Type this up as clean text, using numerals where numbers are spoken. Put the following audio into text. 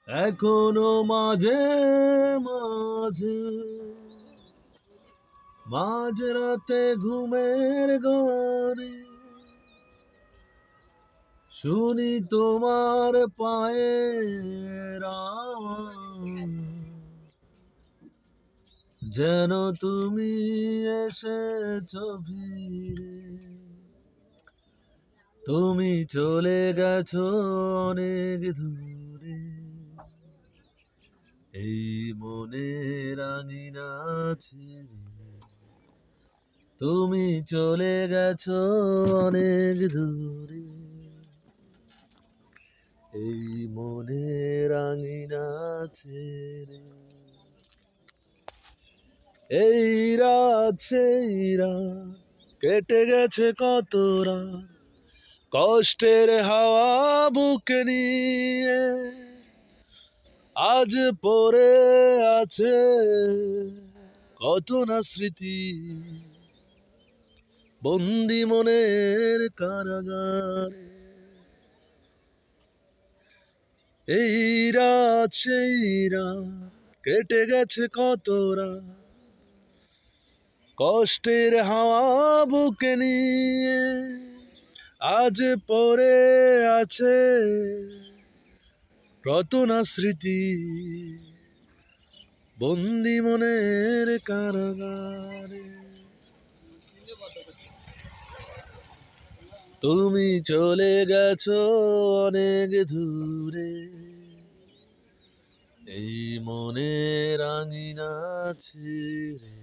এখনো মাঝে মাঝে মাঝরাতে ঘুমের ঘরে শুনি তোমার পায়ের আওয়াজ, যেন তুমি এসেছো ফিরে। তুমি চলে গেছো অনেক দূরে, এই মনের আঙিনা ছেড়ে। তুমি চলে গেছো অনেক দূরে, এই মনের আঙিনা ছেড়ে। এই রাত সেই রাত কেটে গেছে কত রাত, কষ্টের হাওয়া বুকে নিয়ে আজ পড়ে আছে কত না স্মৃতি, বন্দি মনের কারাগারে। এই রাত সেই রাত কেটে গেছে কত রাত, কষ্টের হাওয়া বুকে নিয়ে আজ পড়ে আছে কত না স্মৃতি, বন্দি মনের কারাগারে। তুমি চলে গেছো অনেক দূরে, এই মনের আঙিনা ছেড়ে।